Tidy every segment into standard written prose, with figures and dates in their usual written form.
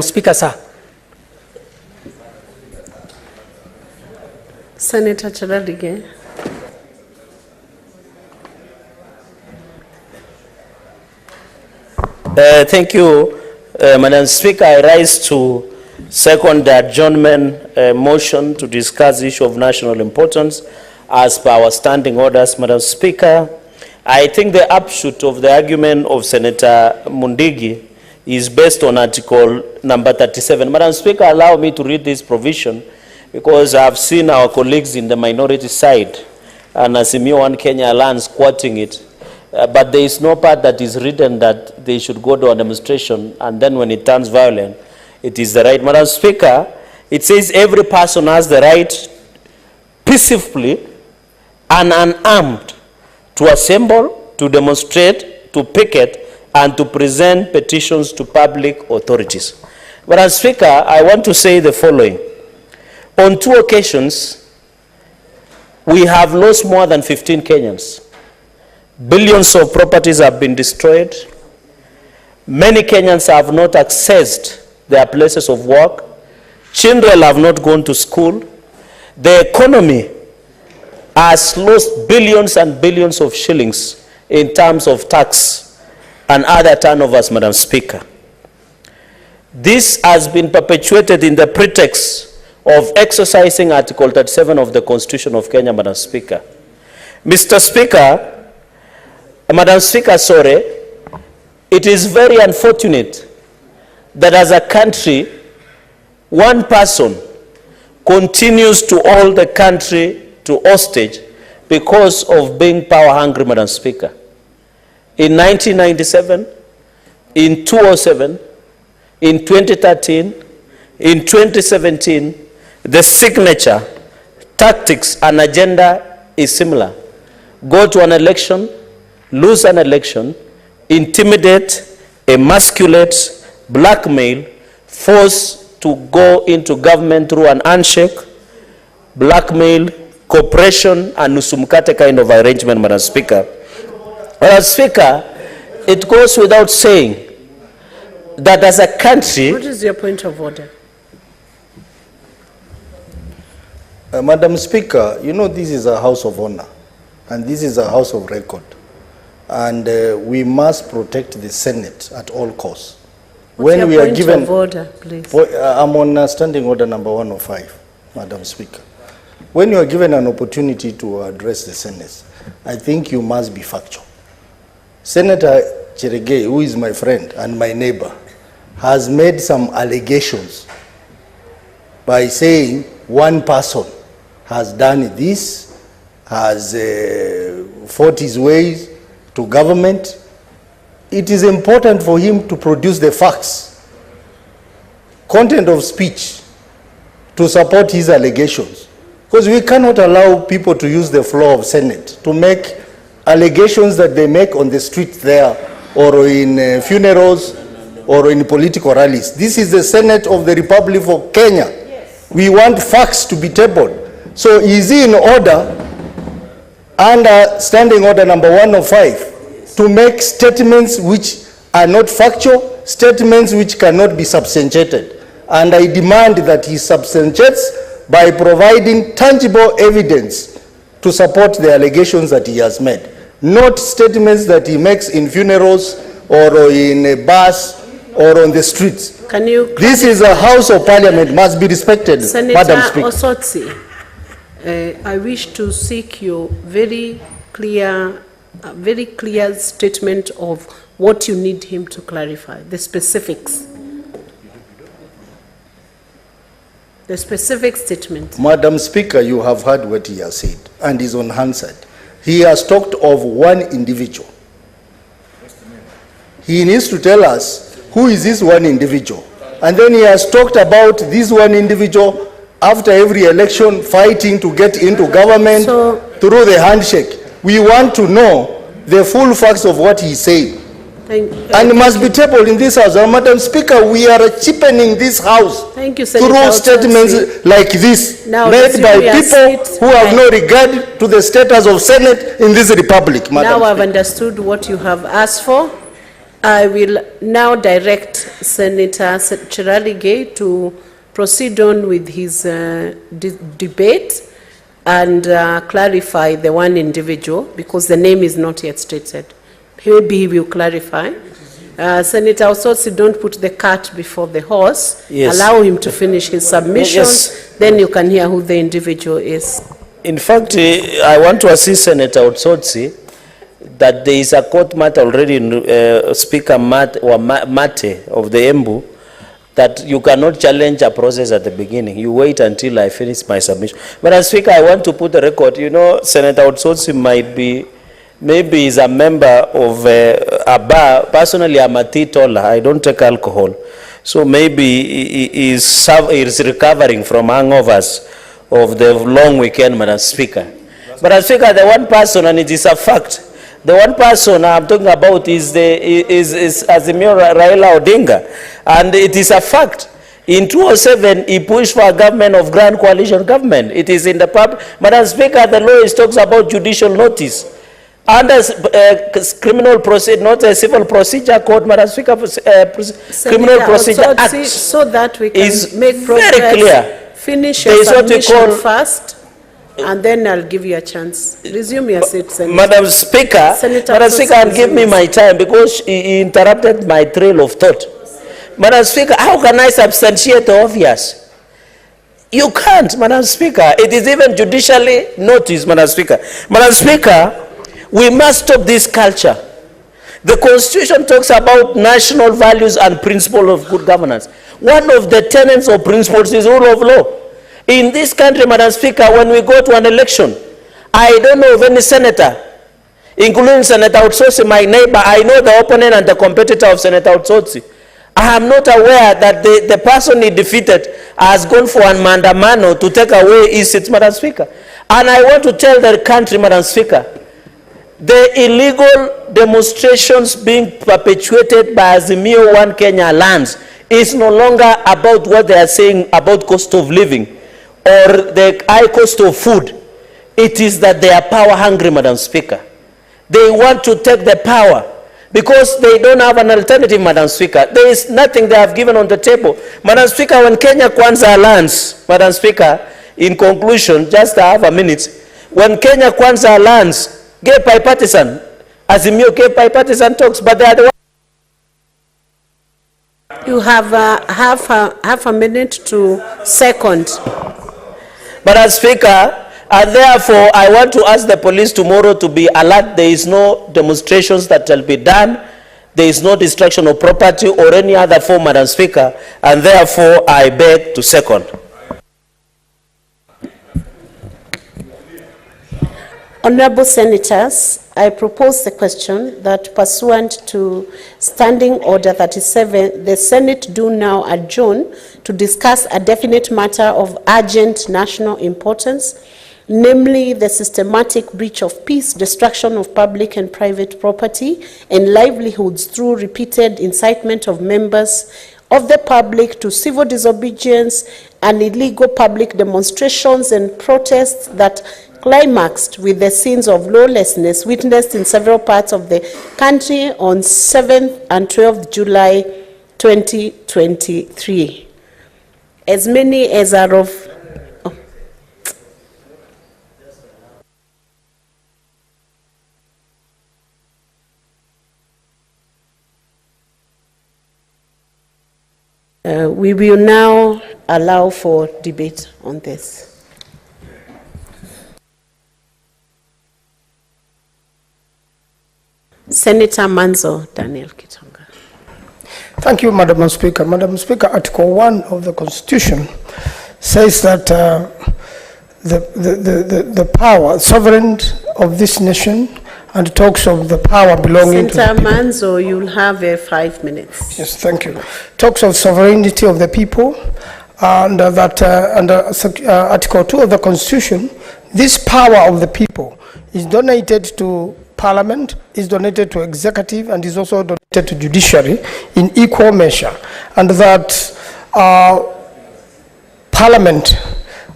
Speaker, sir. Senator Chaladige. Thank you, Madam Speaker. I rise to second the adjournment motion to discuss the issue of national importance as per our standing orders. Madam Speaker, I think the upshot of the argument of Senator Mundigi is based on article number 37. Madam Speaker, allow me to read this provision because I've seen our colleagues in the minority side and Azimio One Kenya Alliance quoting it. But there is no part that is written that they should go to a demonstration and then when it turns violent, it is the right. Madam Speaker, it says every person has the right peacefully and unarmed to assemble, to demonstrate, to picket, and to present petitions to public authorities. Madam Speaker, I want to say the following. On 2 occasions, we have lost more than 15 Kenyans. Billions of properties have been destroyed. Many Kenyans have not accessed their places of work. Children have not gone to school. The economy has lost billions and billions of shillings in terms of tax and other turnovers, Madam Speaker. This has been perpetuated in the pretext of exercising Article 37 of the Constitution of Kenya, Madam Speaker. Mr. Speaker, Madam Speaker, sorry, it is very unfortunate that as a country, one person continues to hold the country to hostage because of being power hungry, Madam Speaker. In 1997, in 2007, in 2013, in 2017, the signature, tactics, and agenda is similar. Go to an election, lose an election, intimidate, emasculate, blackmail, force to go into government through an handshake, blackmail, cooperation, and nusumkate kind of arrangement, Madam Speaker. Madam Speaker, it goes without saying that as a country... What is your point of order? Madam Speaker, you know this is a house of honor and this is a house of record. And we must protect the Senate at all costs. What's your point of order, please? I'm on standing order number 105, Madam Speaker. When you are given an opportunity to address the Senate, I think you must be factual. Senator Cherigei, who is my friend and my neighbor, has made some allegations by saying one person has done this, has fought his ways to government. It is important for him to produce the facts, content of speech, to support his allegations. Because we cannot allow people to use the floor of Senate to make allegations that they make on the street there or in funerals or in political rallies. This is the Senate of the Republic of Kenya. Yes. We want facts to be tabled. So is he in order, under standing order number 105, to make statements which are not factual, statements which cannot be substantiated? And I demand that he substantiates by providing tangible evidence to support the allegations that he has made. Not statements that he makes in funerals or in a bus or on the streets. This is a house of parliament, must be respected, Senator Madam Speaker. Osotsi, I wish to seek your very clear statement of what you need him to clarify, the specifics. The specific statement. Madam Speaker, you have heard what he has said and is unanswered. He has talked of one individual. He needs to tell us who is this one individual. And then he has talked about this one individual after every election fighting to get into government through the handshake. We want to know the full facts of what he said. And it must be tabled in this house. And Madam Speaker, we are cheapening this house through statements like this, made by people who have no regard to the status of Senate in this republic, Madam Now Speaker. I've understood what you have asked for. I will now direct Senator Cherargei to proceed on with his debate and clarify the one individual, because the name is not yet stated. Maybe he will clarify. Senator Osotsi, don't put the cart before the horse. Yes. Allow him to finish his submission. Yes. Then you can hear who the individual is. In fact, I want to assist Senator Osotsi that there is a court matter already in Speaker Mate of the Embu, that you cannot challenge a process at the beginning. You wait until I finish my submission. But as Speaker, I want to put a record. You know, Senator Osotsi might be, maybe he's a member of a bar. Personally, I'm a teetotaler. I don't take alcohol. So maybe he is recovering from hangovers of the long weekend, Madam Speaker. But as Speaker, the one person, and it is a fact, the one person I'm talking about is Azimio Raila Odinga. And it is a fact. In 2007, he pushed for a government of grand coalition government. It is in the public. Madam Speaker, the law talks about judicial notice. Under criminal procedure, not a civil procedure code, Madam Speaker, criminal procedure act, so that we can make progress. Very clear. Finish your submission first, and then I'll give you a chance. Resume your seat, Senator. Madam Speaker, and give me my time, because he interrupted my trail of thought. Madam Speaker, how can I substantiate the obvious? You can't, Madam Speaker. It is even judicially noticed, Madam Speaker. Madam Speaker, we must stop this culture. The Constitution talks about national values and principles of good governance. One of the tenets or principles is rule of law. In this country, Madam Speaker, when we go to an election, I don't know of any senator, including Senator Osotsi, my neighbor. I know the opponent and the competitor of Senator Osotsi. I am not aware that the person he defeated has gone for a Maandamano to take away his seat, Madam Speaker. And I want to tell the country, Madam Speaker, the illegal demonstrations being perpetuated by Azimio One Kenya lands is no longer about what they are saying about cost of living or the high cost of food. It is that they are power hungry, Madam Speaker. They want to take the power because they don't have an alternative, Madam Speaker. There is nothing they have given on the table. Madam Speaker, when Kenya Kwanza lands, Madam Speaker, in conclusion, just half a minute, when Kenya Kwanza lands, gay bipartisan, Azimio gay bipartisan talks, but they are the ones. You have half a minute to second. Madam Speaker, and therefore, I want to ask the police tomorrow to be alert. There is no demonstrations that will be done. There is no destruction of property or any other form, Madam Speaker. And therefore, I beg to second. Honorable Senators, I propose the question that pursuant to Standing Order 37, the Senate do now adjourn to discuss a definite matter of urgent national importance, namely the systematic breach of peace, destruction of public and private property and livelihoods through repeated incitement of members of the public to civil disobedience and illegal public demonstrations and protests that climaxed with the scenes of lawlessness witnessed in several parts of the country on 7th and 12th July 2023. As many as are of we will now allow for debate on this. Senator Manzo Daniel Kitonga. Thank you, Madam Speaker. Madam Speaker, Article 1 of the Constitution says that the power, sovereignty of this nation, and talks of the power belonging Senator to the people. Manzo, you'll have 5 minutes. Yes, thank you. Talks of sovereignty of the people, and that under Article 2 of the Constitution, this power of the people is donated to Parliament, is donated to executive, and is also donated to judiciary in equal measure, and that Parliament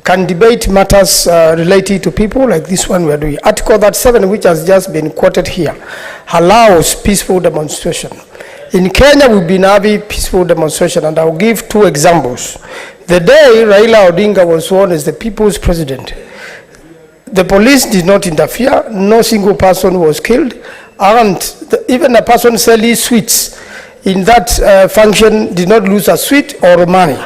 can debate matters related to people like this one we are doing. Article 37, which has just been quoted here, allows peaceful demonstration. In Kenya, we've been having peaceful demonstration, and I'll give two examples. The day Raila Odinga was sworn as the people's president, the police did not interfere, no single person was killed, and even a person selling sweets in that function did not lose a sweet or money.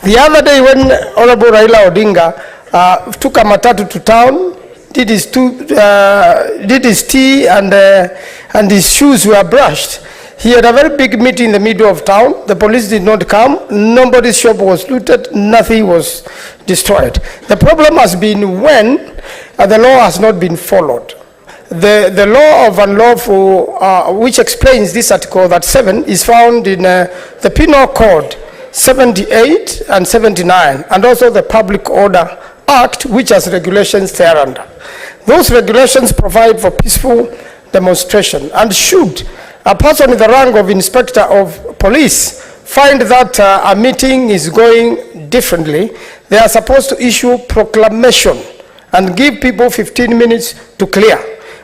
The other day when Honorable Raila Odinga took a matatu to town, did his tea and his shoes were brushed. He had a very big meeting in the middle of town. The police did not come. Nobody's shop was looted. Nothing was destroyed. The problem has been when the law has not been followed. The law of unlawful, which explains this article, that 7, is found in the Penal Code 78 and 79, and also the Public Order Act, which has regulations thereunder. Those regulations provide for peaceful demonstration, and should a person in the rank of inspector of police find that a meeting is going differently, they are supposed to issue proclamation and give people 15 minutes to clear.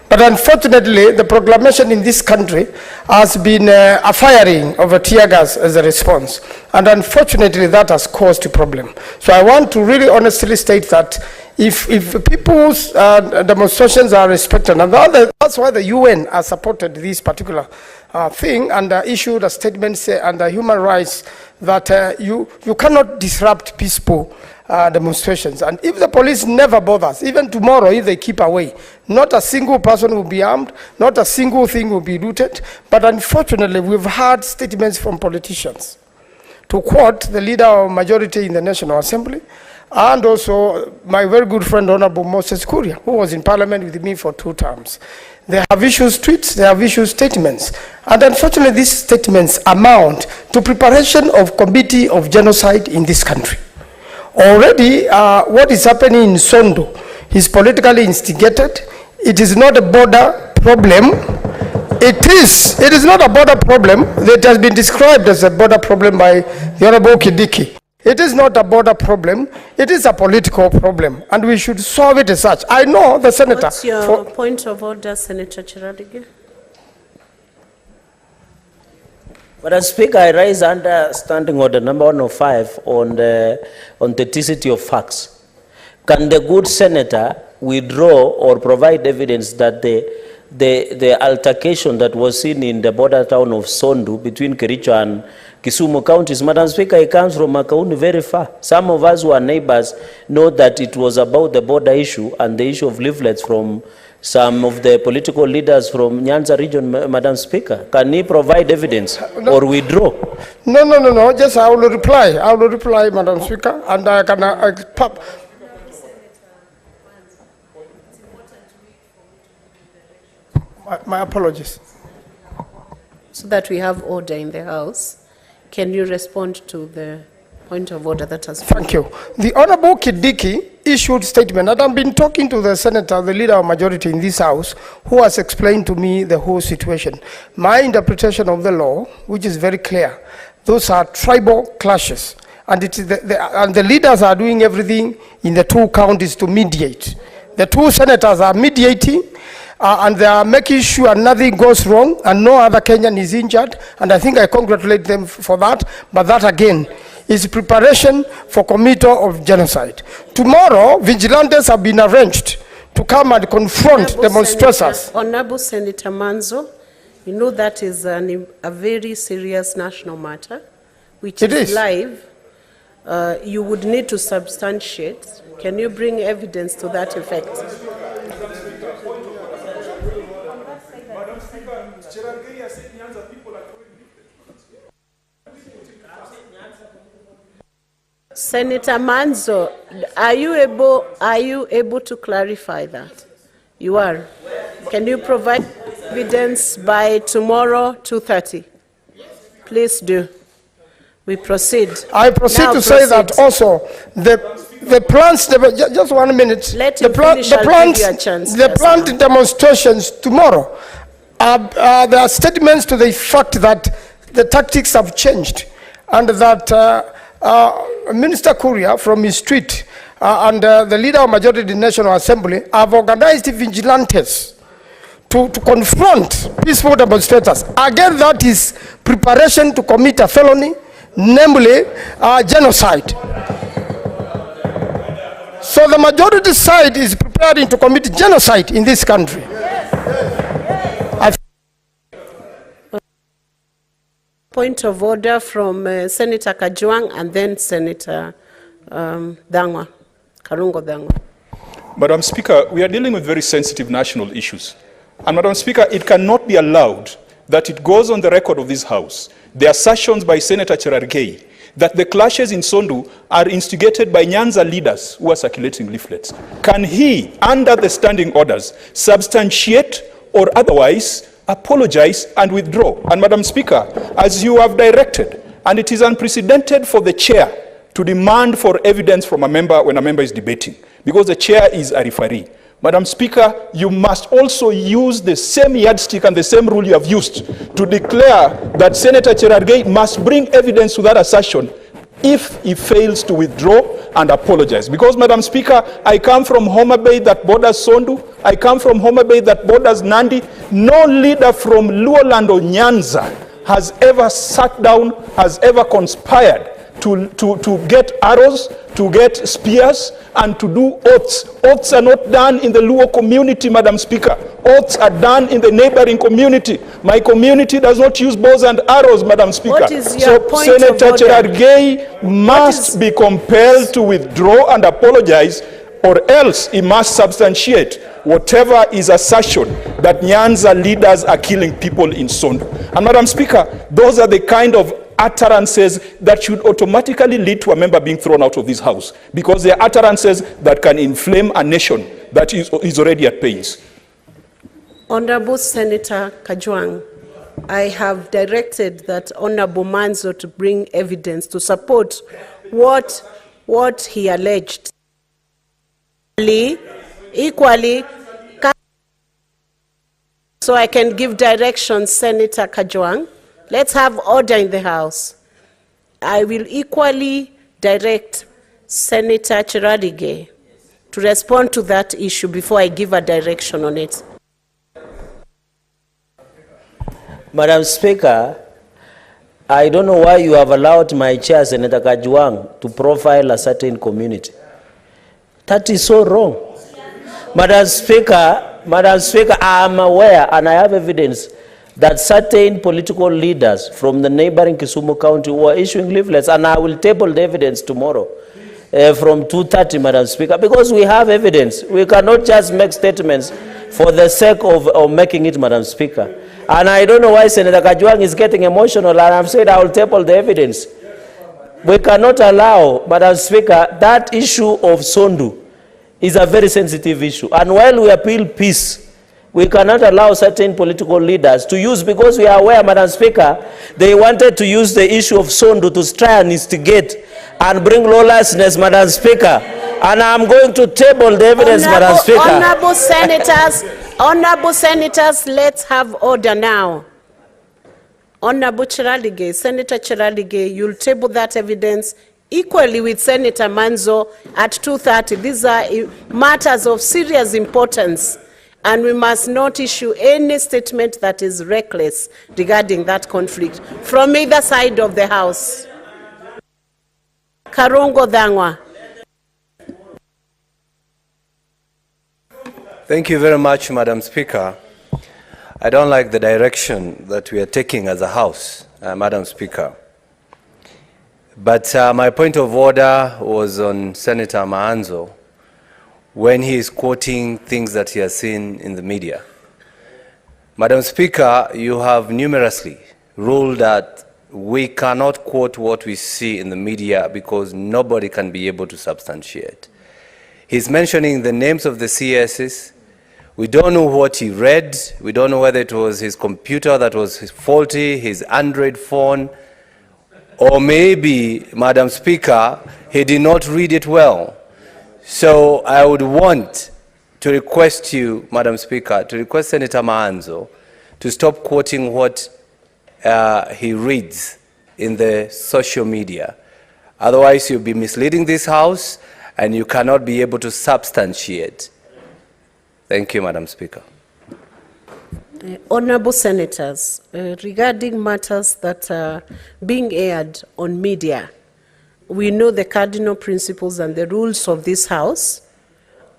But unfortunately, the proclamation in this country has been a firing of a tear gas as a response. And unfortunately, that has caused a problem. So I want to really honestly state that if people's demonstrations are respected, and that's why the UN has supported this particular thing and issued a statement under human rights that you cannot disrupt peaceful demonstrations. And if the police never bothers, even tomorrow, if they keep away, not a single person will be armed, not a single thing will be looted. But unfortunately, we've heard statements from politicians, to quote the leader of majority in the National Assembly, and also my very good friend, Honorable Moses Kuria, who was in Parliament with me for 2 terms. They have issued tweets, they have issued statements. And unfortunately, these statements amount to preparation of committee of genocide in this country. Already, what is happening in Sondo is politically instigated. It is not a border problem. It is not a border problem that has been described as a border problem by the Honorable Kidiki. It is not a border problem. It is a political problem, and we should solve it as such. I know the senator. What's your point of order, Senator Chiradige? Madam Speaker, I rise under Standing Order number 105 on the authenticity of facts. Can the good senator withdraw or provide evidence that the altercation that was seen in the border town of Sondu between Kericho and Kisumu counties, Madam Speaker, it comes from Makauni very far. Some of us who are neighbors know that it was about the border issue and the issue of leaflets from some of the political leaders from Nyanza region, Madam Speaker. Can he provide evidence or withdraw? No. Just I will reply, Madam Speaker, and I can... my apologies. So that we have order in the House, can you respond to the point of order that has been... Thank you. The Honorable Kidiki issued statement, and I've been talking to the senator, the leader of majority in this House, who has explained to me the whole situation. My interpretation of the law, which is very clear, those are tribal clashes, and it is and the leaders are doing everything in the 2 counties to mediate. The 2 senators are mediating, and they are making sure nothing goes wrong and no other Kenyan is injured, and I think I congratulate them for that. But that again is preparation for committee of genocide. Tomorrow, vigilantes have been arranged to come and confront demonstrators. Honorable Senator Manzo, you know that is a very serious national matter, which is live. You would need to substantiate. Can you bring evidence to that effect? Senator Manzo, are you able to clarify that? You are. Can you provide evidence by tomorrow 2:30? Please do. We proceed. I proceed now to say that also the plans, just 1 minute. Let him finish, I'll give you a chance. The planned demonstrations tomorrow, there are statements to the effect that the tactics have changed, and that Minister Kuria from his street and the leader of majority in the National Assembly have organized vigilantes to confront peaceful demonstrators. Again, that is preparation to commit a felony, namely genocide. So the majority side is preparing to commit genocide in this country. Point of order from Senator Kajwang and then Senator Karungo Dangwa. Madam Speaker, we are dealing with very sensitive national issues. And Madam Speaker, it cannot be allowed that it goes on the record of this House, the assertions by Senator Cherargei, that the clashes in Sondu are instigated by Nyanza leaders who are circulating leaflets. Can he, under the standing orders, substantiate or otherwise apologize and withdraw? And Madam Speaker, as you have directed, and it is unprecedented for the chair to demand for evidence from a member when a member is debating, because the chair is a referee. Madam Speaker, you must also use the same yardstick and the same rule you have used to declare that Senator Cherargei must bring evidence to that assertion if he fails to withdraw and apologize. Because, Madam Speaker, I come from Homa Bay that borders Sondu. I come from Homa Bay that borders Nandi. No leader from Luoland or Nyanza has ever sat down, has ever conspired to get arrows, to get spears, and to do oaths. Oaths are not done in the Luo community, Madam Speaker. Oaths are done in the neighboring community. My community does not use bows and arrows, Madam Speaker. What is your point Senator of order? Cherargei must be compelled to withdraw and apologize, or else he must substantiate whatever is assertion that Nyanza leaders are killing people in Sondu. And Madam Speaker, those are the kind of utterances that should automatically lead to a member being thrown out of this House, because they are utterances that can inflame a nation that is already at pains. Honorable Senator Kajwang, I have directed that Honorable Manzo to bring evidence to support what he alleged. Equally, so I can give direction, Senator Kajwang. Let's have order in the House. I will equally direct Senator Cherargei to respond to that issue before I give a direction on it. Madam Speaker, I don't know why you have allowed my chair, Senator Kajwang, to profile a certain community. That is so wrong. Madam Speaker, I am aware and I have evidence that certain political leaders from the neighboring Kisumu County were issuing leaflets, and I will table the evidence tomorrow from 2:30, Madam Speaker, because we have evidence. We cannot just make statements for the sake of making it, Madam Speaker. And I don't know why Senator Kajwang is getting emotional, and I've said I will table the evidence. We cannot allow, Madam Speaker, that issue of Sondu is a very sensitive issue. And while we appeal peace, we cannot allow certain political leaders to use, because we are aware, Madam Speaker, they wanted to use the issue of Sondu to try and instigate and bring lawlessness, Madam Speaker. And I'm going to table the evidence, Madam Speaker. Honorable Senators, let's have order now. Honorable Cherargei, Senator Cherargei, you'll table that evidence equally with Senator Manzo at 2:30. These are matters of serious importance, and we must not issue any statement that is reckless regarding that conflict from either side of the House. Karungo Dangwa. Thank you very much, Madam Speaker. I don't like the direction that we are taking as a House, Madam Speaker. But my point of order was on Senator Maanzo when he is quoting things that he has seen in the media. Madam Speaker, you have numerously ruled that we cannot quote what we see in the media because nobody can be able to substantiate. He's mentioning the names of the CSs. We don't know what he read. We don't know whether it was his computer that was faulty, his Android phone, or maybe, Madam Speaker, he did not read it well. So I would want to request you, Madam Speaker, to request Senator Maanzo to stop quoting what he reads in the social media. Otherwise, you'll be misleading this House and you cannot be able to substantiate. Thank you, Madam Speaker. Honorable Senators, regarding matters that are being aired on media, we know the cardinal principles and the rules of this House,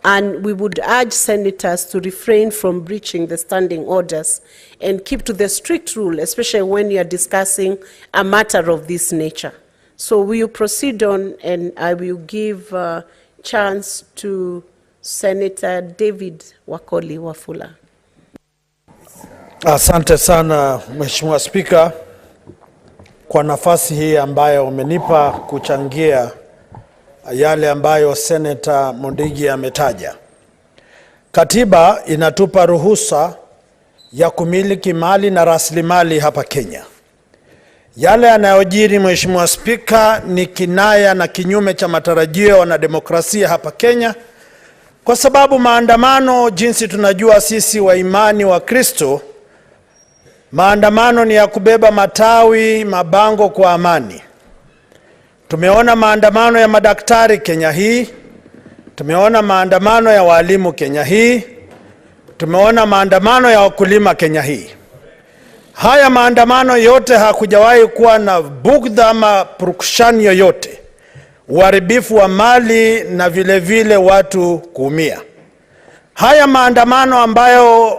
and we would urge Senators to refrain from breaching the standing orders and keep to the strict rule, especially when you are discussing a matter of this nature. So we will proceed on, and I will give a chance to Senator David Wakoli Wafula. Asante sana Mheshimiwa Spika kwa nafasi hii ambayo umenipa kuchangia yale ambayo Senator Mondigi ametaja. Katiba inatupa ruhusa ya kumiliki mali na rasilimali hapa Kenya. Yale yanayojiri Mheshimiwa Spika ni kinaya na kinyume cha matarajio ya wanademokrasia hapa Kenya, kwa sababu maandamano, jinsi tunajua sisi wa imani wa Kristo, maandamano ni ya kubeba matawi, mabango kwa amani. Tumeona maandamano ya madaktari Kenya hii, tumeona maandamano ya walimu Kenya hii, tumeona maandamano ya wakulima Kenya hii. Haya maandamano yote hakujawahi kuwa na bugdha ama purukushani yoyote, uharibifu wa mali na vile vile watu kuumia. Haya maandamano ambayo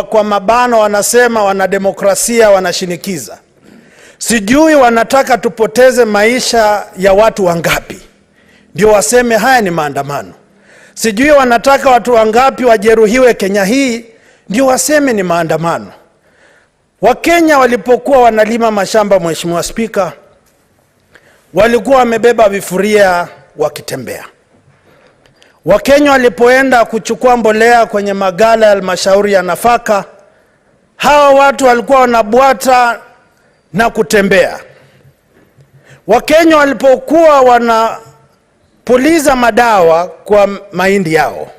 kwa mabano wanasema wanademokrasia wanashinikiza, sijui wanataka tupoteze maisha ya watu wangapi ndio waseme haya ni maandamano. Sijui wanataka watu wangapi wajeruhiwe Kenya hii ndio waseme ni maandamano. Wakenya walipokuwa wanalima mashamba, Mheshimiwa Spika, walikuwa wamebeba vifuria wakitembea. Wakenya walipoenda kuchukua mbolea kwenye magala ya halmashauri ya nafaka, hawa watu walikuwa wanabwata na kutembea. Wakenya walipokuwa wanapuliza madawa kwa mahindi yao,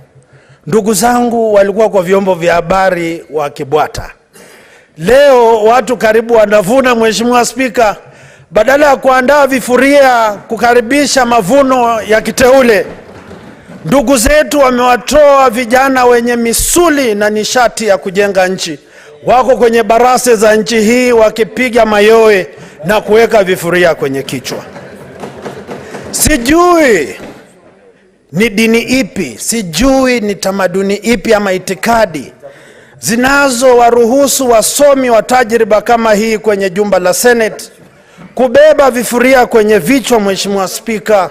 ndugu zangu walikuwa kwa vyombo vya habari wakibwata. Leo watu karibu wanavuna, Mheshimiwa Spika, badala ya kuandaa vifuria kukaribisha mavuno ya kiteule, ndugu zetu wamewatoa vijana wenye misuli na nishati ya kujenga nchi. Wako kwenye barase za nchi hii wakipiga mayowe na kuweka vifuria kwenye kichwa. Sijui ni dini ipi, sijui ni tamaduni ipi ama itikadi zinazo waruhusu wasomi wa tajriba kama hii kwenye jumba la Senate kubeba vifuria kwenye vichwa, Mheshimiwa Spika,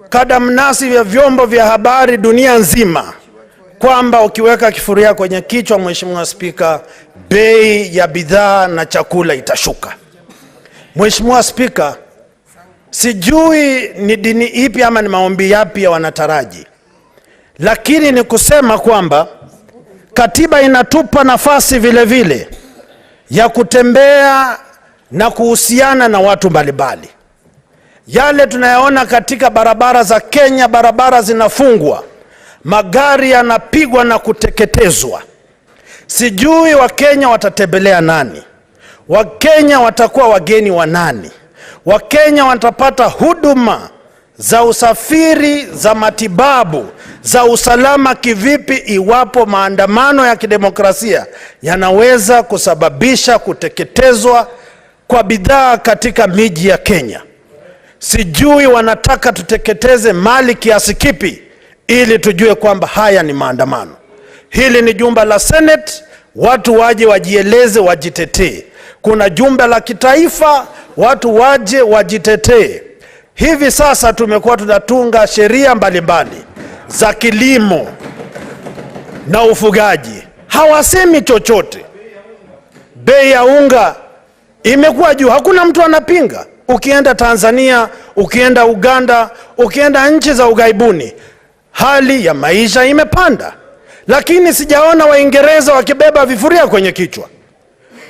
kadamnasi ya vyombo vya habari dunia nzima, kwamba ukiweka kifuria kwenye kichwa, Mheshimiwa Spika, bei ya bidhaa na chakula itashuka. Mheshimiwa Spika, sijui ni dini ipi ama ni maombi yapi ya wanataraji, lakini ni kusema kwamba katiba inatupa nafasi vile vile ya kutembea na kuhusiana na watu mbalimbali. Yale tunayaona katika barabara za Kenya, barabara zinafungwa, magari yanapigwa na kuteketezwa. Sijui Wakenya watatembelea nani? Wakenya watakuwa wageni wa nani? Wakenya watapata huduma za usafiri, za matibabu, za usalama kivipi iwapo maandamano ya kidemokrasia yanaweza kusababisha kuteketezwa kwa bidhaa katika miji ya Kenya? Sijui wanataka tuteketeze mali kiasi kipi ili tujue kwamba haya ni maandamano. Hili ni jumba la Senate, watu waje wajieleze, wajitetee. Kuna jumba la kitaifa, watu waje wajitetee. Hivi sasa tumekuwa tunatunga sheria mbalimbali za kilimo na ufugaji, hawasemi chochote. Bei ya unga imekuwa juu, hakuna mtu anapinga. Ukienda Tanzania, ukienda Uganda, ukienda nchi za ughaibuni, hali ya maisha imepanda. Lakini sijaona Waingereza wakibeba vifuria kwenye kichwa.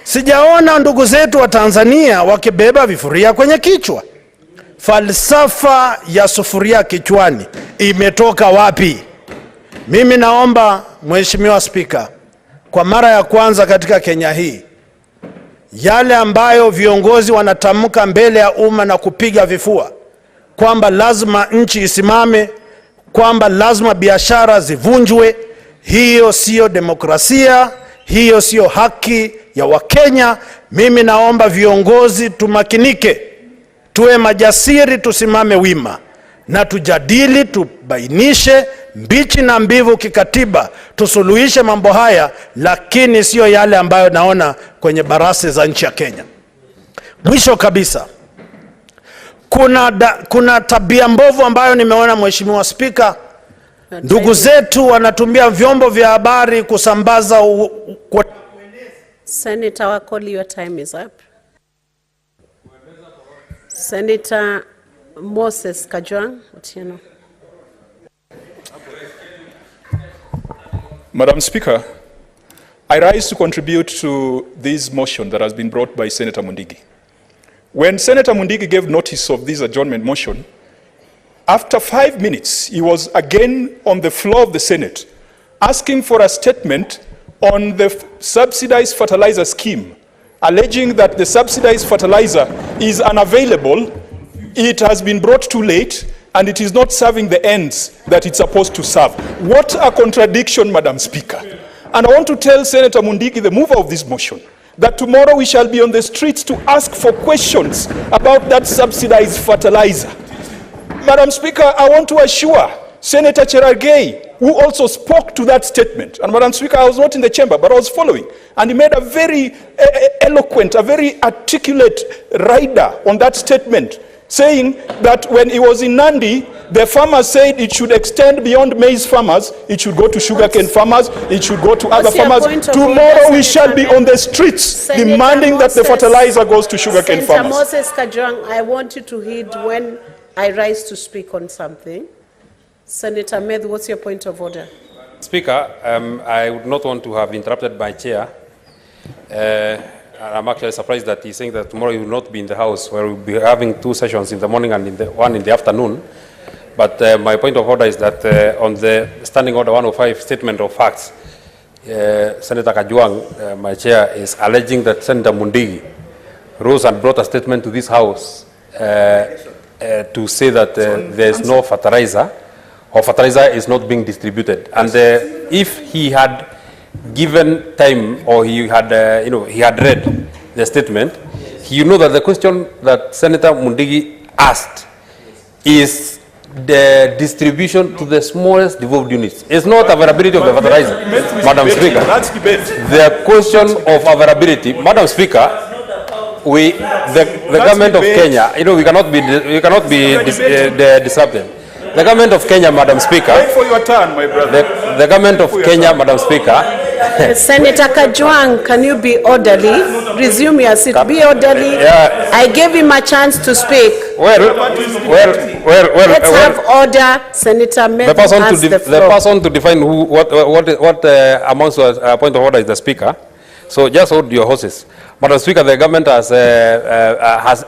Sijaona ndugu zetu wa Tanzania wakibeba vifuria kwenye kichwa. Falsafa ya sufuria kichwani imetoka wapi? Mimi naomba Mheshimiwa Spika, kwa mara ya kwanza katika Kenya hii, yale ambayo viongozi wanatamka mbele ya umma na kupiga vifua kwamba lazima nchi isimame, kwamba lazima biashara zivunjwe, hiyo sio demokrasia, Hiyo sio haki ya Wakenya. Mimi naomba viongozi tumakinike, tuwe majasiri, tusimame wima na tujadili, tubainishe mbichi na mbivu kikatiba, tusuluhishe mambo haya, lakini sio yale ambayo naona kwenye barasi za nchi ya Kenya. Mwisho kabisa, kuna tabia mbovu ambayo nimeona, Mheshimiwa Spika, ndugu zetu wanatumia vyombo vya habari kusambaza Senator Wakoli, your time is up. Senator Moses Kajwang, Otieno. Madam Speaker, I rise to contribute to this motion that has been brought by Senator Mundigi. When Senator Mundigi gave notice of this adjournment motion, after 5 minutes, he was again on the floor of the Senate asking for a statement on the subsidized fertilizer scheme, alleging that the subsidized fertilizer is unavailable, it has been brought too late, and it is not serving the ends that it's supposed to serve. What a contradiction, Madam Speaker. And I want to tell Senator Mundigi, the mover of this motion, that tomorrow we shall be on the streets to ask for questions about that subsidized fertilizer. Madam Speaker, I want to assure Senator Cherargei, who also spoke to that statement. And Madam Speaker, I was not in the chamber, but I was following. And he made a very eloquent, a very articulate rider on that statement, saying that when he was in Nandi, the farmers said it should extend beyond maize farmers, it should go to sugarcane farmers, it should go to other farmers. Tomorrow we shall be on the streets demanding that the fertilizer goes to sugarcane farmers. Senator Moses Kajwang, I want you to heed when I rise to speak on something. Senator Medhu, what's your point of order? Speaker, I would not want to have interrupted my chair. I'm actually surprised that he's saying that tomorrow he will not be in the House, where we'll be having 2 sessions in the morning and one in the afternoon. But my point of order is that on the Standing Order 105 Statement of Facts, Senator Kajwang, my chair, is alleging that Senator Mundigi rose and brought a statement to this House to say that there is no fertilizer, or fertilizer is not being distributed. And if he had given time, or he had, he had read the statement, you know that the question that Senator Mundigi asked is the distribution to the smallest devolved units. It's not availability of the fertilizer, Madam Speaker. The question of availability, Madam Speaker, the government of Kenya, we cannot be disrupted. The government of Kenya, Madam Speaker. Wait for your turn, my brother. The government of Kenya, Madam Speaker. Senator Kajwang, can you be orderly? Resume your seat. Be orderly. Yeah. I gave him a chance to speak. Let's have order. Senator Medhu has the floor. The person to define what amounts to a point of order is the Speaker. So just hold your horses. Madam Speaker, the government has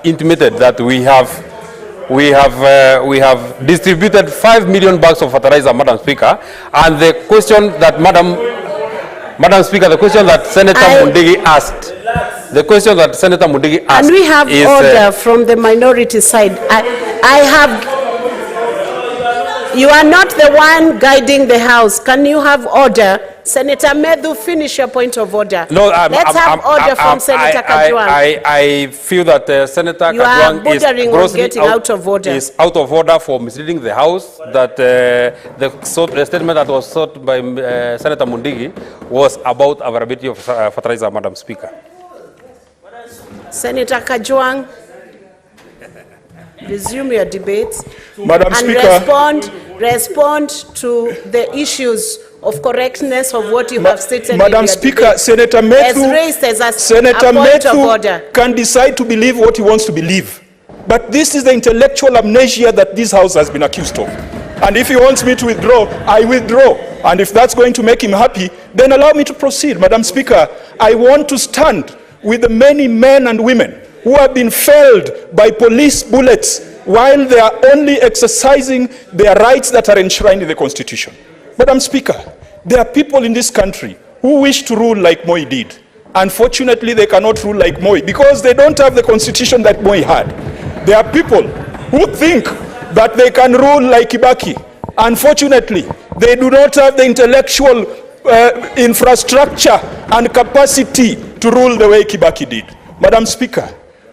intimated that we have distributed 5 million bags of fertilizer, Madam Speaker, and the question that Madam Speaker, the question that Senator Mundigi asked, and we have order from the minority side. You are not the one guiding the House. Can you have order? Senator Medhu, finish your point of order. No, let's have order from Senator Kajwang. I feel that Senator Kajwang is out of order for misleading the House, that the statement that was sought by Senator Mundigi was about availability of fertilizer, Madam Speaker. Senator Kajwang, resume your debate. Madam Speaker, respond to the issues of correctness of what you have stated. Madam Speaker, Senator Medhu can decide to believe what he wants to believe. But this is the intellectual amnesia that this House has been accused of. And if he wants me to withdraw, I withdraw. And if that's going to make him happy, then allow me to proceed. Madam Speaker, I want to stand with the many men and women who have been felled by police bullets while they are only exercising their rights that are enshrined in the Constitution. Madam Speaker, there are people in this country who wish to rule like Moi did. Unfortunately, they cannot rule like Moi because they don't have the Constitution that Moi had. There are people who think that they can rule like Kibaki. Unfortunately, they do not have the intellectual infrastructure and capacity to rule the way Kibaki did. Madam Speaker,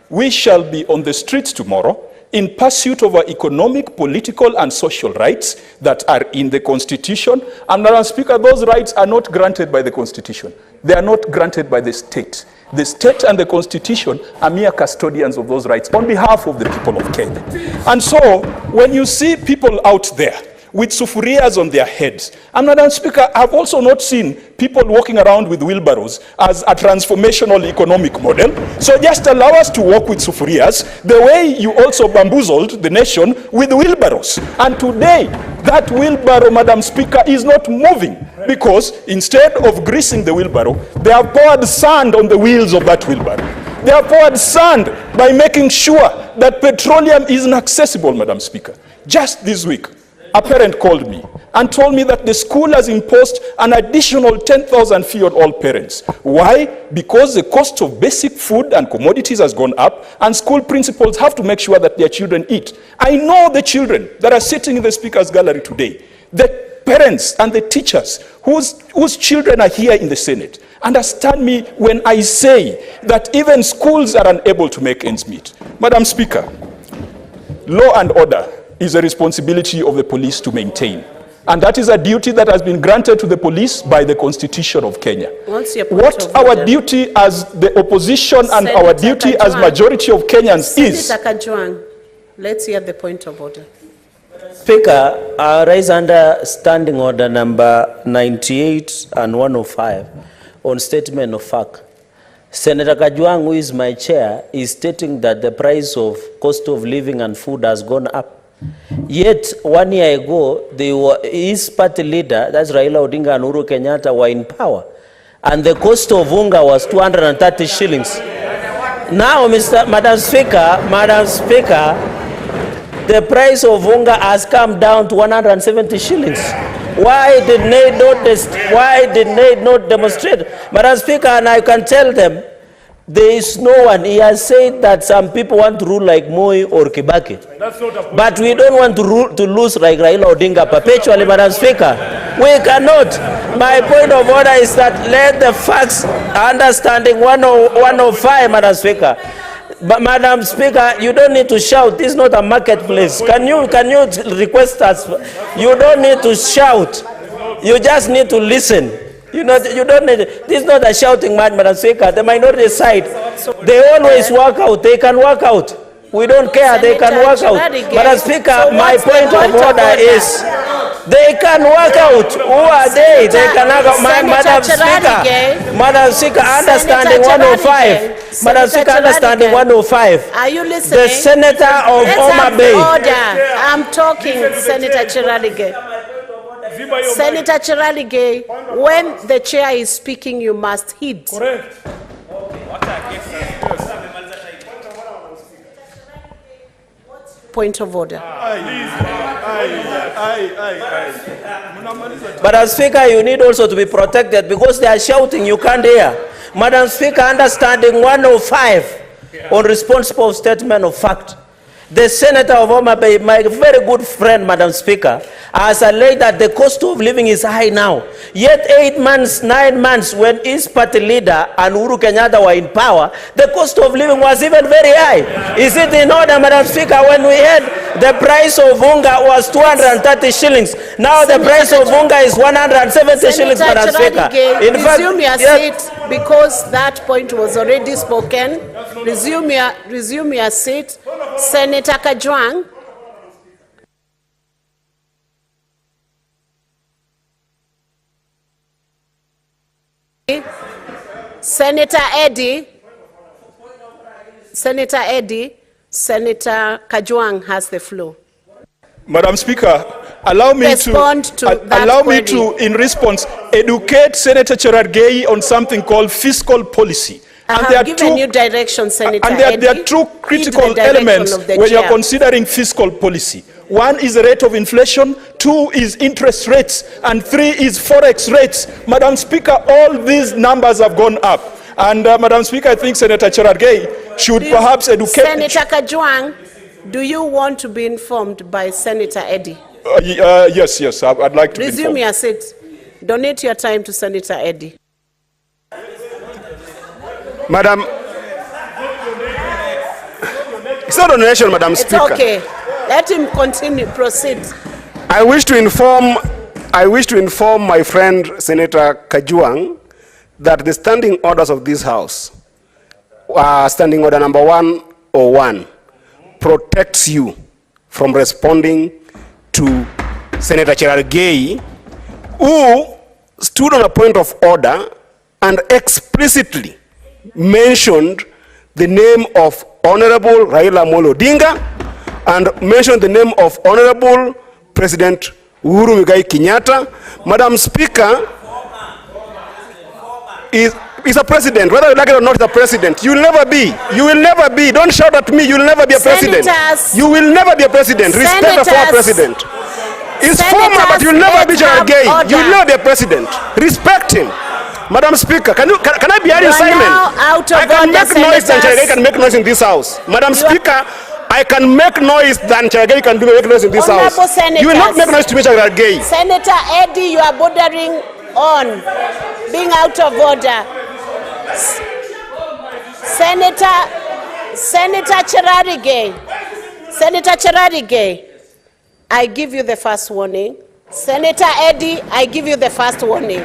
we shall be on the streets tomorrow in pursuit of our economic, political, and social rights that are in the Constitution. And Madam Speaker, those rights are not granted by the Constitution. They are not granted by the state. The state and the Constitution are mere custodians of those rights on behalf of the people of Kenya. And so, when you see people out there with sufurias on their heads, and Madam Speaker, I've also not seen people walking around with wheelbarrows as a transformational economic model. So just allow us to walk with sufurias the way you also bamboozled the nation with wheelbarrows. And today, that wheelbarrow, Madam Speaker, is not moving because instead of greasing the wheelbarrow, they have poured sand on the wheels of that wheelbarrow. They have poured sand by making sure that petroleum is inaccessible, Madam Speaker. Just this week, a parent called me and told me that the school has imposed an additional 10,000 fee on all parents. Why? Because the cost of basic food and commodities has gone up, and school principals have to make sure that their children eat. I know the children that are sitting in the Speaker's gallery today, the parents and the teachers whose children are here in the Senate. Understand me when I say that even schools are unable to make ends meet. Madam Speaker, law and order is a responsibility of the police to maintain. And that is a duty that has been granted to the police by the Constitution of Kenya. What our duty as the opposition and our duty as majority of Kenyans is... Senator Kajwang, let's hear the point of order. Speaker, I rise under Standing Order number 98 and 105 on statement of fact. Senator Kajwang, who is my chair, is stating that the price of cost of living and food has gone up. Yet, 1 year ago, his party leader, that's Raila, Odinga, and Uhuru Kenyatta, were in power. And the cost of unga was 230 shillings. Now, Madam Speaker, the price of unga has come down to 170 shillings. Why did they not demonstrate? Madam Speaker, and I can tell them, there is no one. He has said that some people want to rule like Moi or Kibaki. But we don't want to lose like Raila Odinga perpetually, Madam Speaker. We cannot. My point of order is that let the facts, understanding 105, Madam Speaker. But Madam Speaker, you don't need to shout. This is not a marketplace. Can you request us? You don't need to shout. You just need to listen. You don't need, this is not a shouting match, Madam Speaker. The minority side, they always work out. They can work out. We don't care. They can work out. Madam Speaker, my point of order is they can work out. Who are they? They can work out. Madam Speaker, understanding 105. Madam Speaker, understanding 105. Are you listening? The Senator of Mutembei. I'm talking, Senator Chiralige. Senator Chiralige, when the chair is speaking, you must heed. Correct. Point of order. Madam Speaker, you need also to be protected because they are shouting, you can't hear. Madam Speaker, understanding 105 on responsible statement of fact. The Senator of Mutembei, my very good friend, Madam Speaker, has alleged that the cost of living is high now. Yet 8 months, 9 months, when his party leader and Uhuru Kenyatta were in power, the cost of living was even very high. Is it in order, Madam Speaker, when we had the price of unga was 230 shillings. Now the price of unga is 170 shillings, Madam Speaker. In fact, resume your seat because that point was already spoken. Resume your seat. Senator Kajwang. Senator Eddy. Senator Kajwang has the floor. Madam Speaker, allow me to, in response, educate Senator Cherargei on something called fiscal policy. I have given you direction, Senator And there are two critical elements when you're considering fiscal policy. One is the rate of inflation, 2 is interest rates, and 3 is forex rates. Madam Speaker, all these numbers have gone up. And Madam Speaker, I think Senator Cherargei should perhaps educate... Senator Kajwang, do you want to be informed by Senator Eddy? Yes, I'd like to be informed. Resume your seat. Donate your time to Senator Eddie. Madam, it's not a donation, Madam Speaker. It's okay. Let him continue. Proceed. I wish to inform my friend Senator Kajwang that the standing orders of this House, standing order number 101, protects you from responding to Senator Cherargei, who stood on a point of order and explicitly mentioned the name of Honorable Raila Odinga and mentioned the name of Honorable President Uhuru Kenyatta. Madam Speaker, is a president. Whether you like it or not, is a president. You will never be. You will never be. Don't shout at me. You will never be a president. You will never be a president. Respect the former president. He's former, but you will never be Cherargei. You will never be a president. Respect him. Madam Speaker, can I be heard silent? I can make noise than Cherargei can make noise in this House. Madam Speaker, I can make noise than Cherargei can make noise in this House. You will not make noise to me, Cherargei. Senator Eddie, you are bordering on being out of order. Senator Cherargei, I give you the first warning. Senator Eddie, I give you the first warning.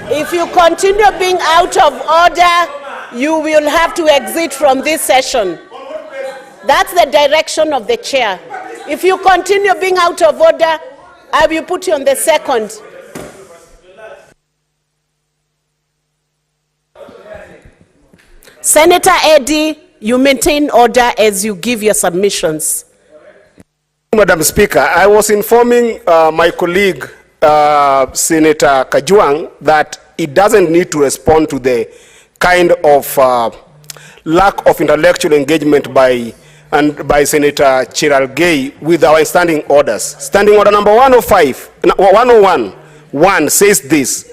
If you continue being out of order, you will have to exit from this session. That's the direction of the chair. If you continue being out of order, I will put you on the second. Senator Eddie, you maintain order as you give your submissions. Madam Speaker, I was informing my colleague, Senator Kajwang, that it doesn't need to respond to the kind of lack of intellectual engagement by Senator Cherargei with our standing orders. Standing order number 101 says this: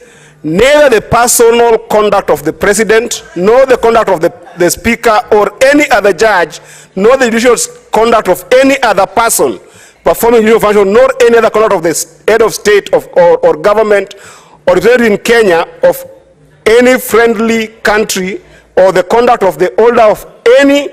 neither the personal conduct of the President, nor the conduct of the Speaker or any other judge, nor the judicial conduct of any other person performing judicial function, nor any other conduct of the head of state or government originated in Kenya of any friendly country, or the conduct of the holder of any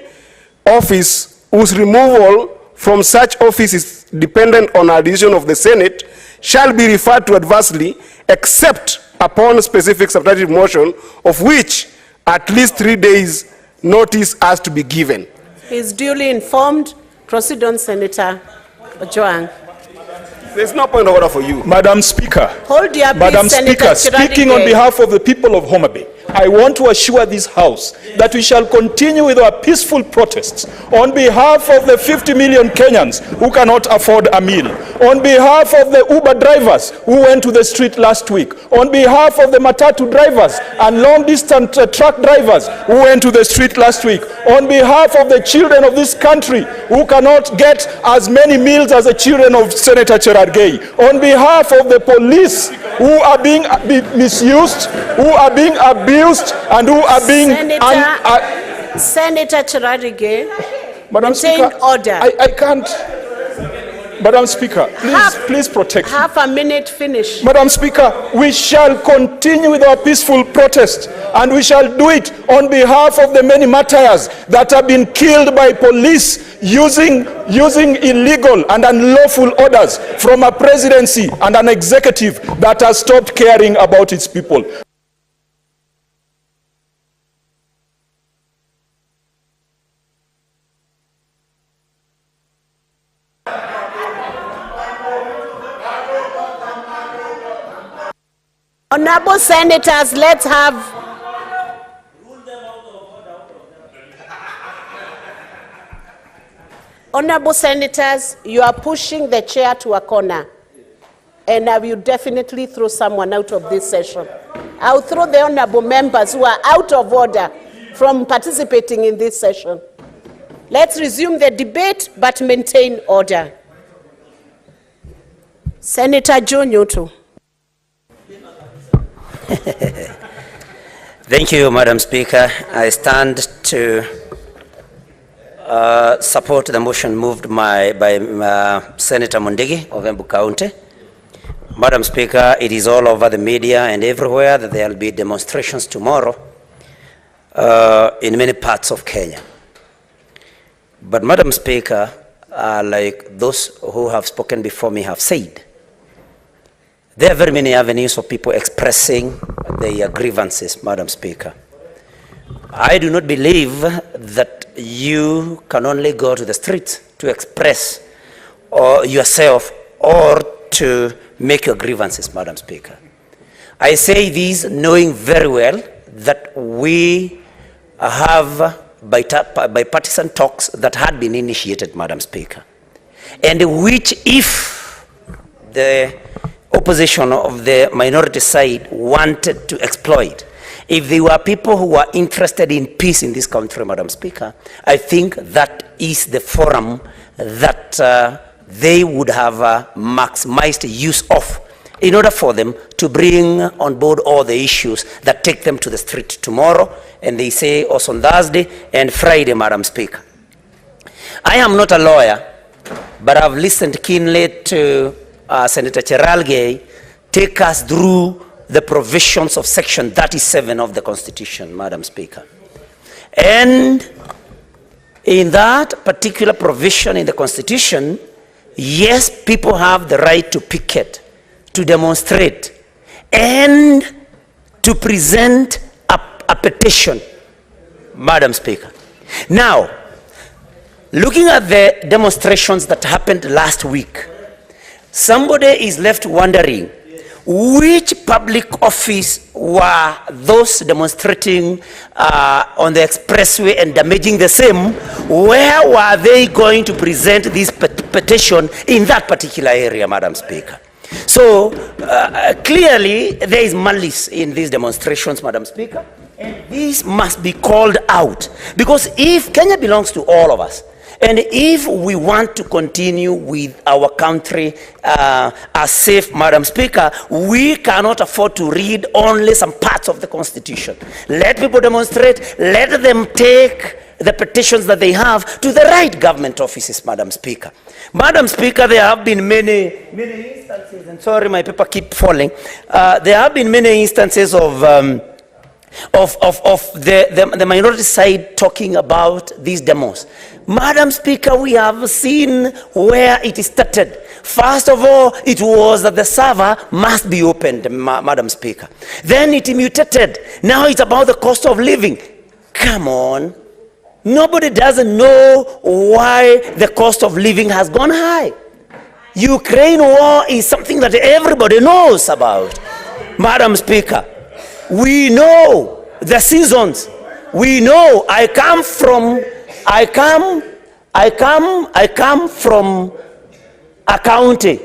office whose removal from such office is dependent on a decision of the Senate, shall be referred to adversely, except upon specific substantive motion, of which at least 3 days notice has to be given. He is duly informed. Proceed on, Senator Ojwang. There's no point of order for you. Madam Speaker, Hold your peace, Madam Senator Speaker, speaking on behalf of the people of Homa Bay, I want to assure this House that we shall continue with our peaceful protests on behalf of the 50 million Kenyans who cannot afford a meal, on behalf of the Uber drivers who went to the street last week, on behalf of the Matatu drivers and long-distance truck drivers who went to the street last week, on behalf of the children of this country who cannot get as many meals as the children of Senator Cherargei, on behalf of the police who are being misused, who are being abused, and who are being... Senator Cherargei, Madam Speaker, order. I can't... Madam Speaker, please protect me. Half a minute, finish. Madam Speaker, we shall continue with our peaceful protest, and we shall do it on behalf of the many martyrs that have been killed by police using illegal and unlawful orders from a presidency and an executive that has stopped caring about its people. Honorable senators, let's have... Honorable senators, you are pushing the chair to a corner, and I will definitely throw someone out of this session. I'll throw the honorable members who are out of order from participating in this session. Let's resume the debate, but maintain order. Senator Joe Nyoto. Thank you, Madam Speaker. I stand to support the motion moved by Senator Mondigi of Embu County Madam Speaker, it is all over the media and everywhere that there will be demonstrations tomorrow in many parts of Kenya. But Madam Speaker, like those who have spoken before me have said, there are very many avenues for people expressing their grievances, Madam Speaker. I do not believe that you can only go to the streets to express yourself or to make your grievances, Madam Speaker. I say this knowing very well that we have bipartisan talks that had been initiated, Madam Speaker, and which, if the opposition of the minority side wanted to exploit, if there were people who were interested in peace in this country, Madam Speaker, I think that is the forum that they would have maximized use of in order for them to bring on board all the issues that take them to the street tomorrow, and they say also on Thursday and Friday, Madam Speaker. I am not a lawyer, but I've listened keenly to Senator Cherargei take us through the provisions of Section 37 of the Constitution, Madam Speaker. And in that particular provision in the Constitution, yes, people have the right to picket, to demonstrate, and to present a petition, Madam Speaker. Now, looking at the demonstrations that happened last week, somebody is left wondering which public office were those demonstrating on the expressway and damaging the same. Where were they going to present this petition in that particular area, Madam Speaker? So clearly there is malice in these demonstrations, Madam Speaker, and this must be called out, because if Kenya belongs to all of us, and if we want to continue with our country as safe, Madam Speaker, we cannot afford to read only some parts of the Constitution. Let people demonstrate, let them take the petitions that they have to the right government offices, Madam Speaker. Madam Speaker, there have been many instances, and sorry, my paper keep falling. There have been many instances of the minority side talking about these demos. Madam Speaker, we have seen where it started. First of all, it was that the server must be opened, Madam Speaker. Then it mutated. Now it's about the cost of living. Come on. Nobody doesn't know why the cost of living has gone high. Ukraine war is something that everybody knows about. Madam Speaker, we know the seasons. We know I come from a county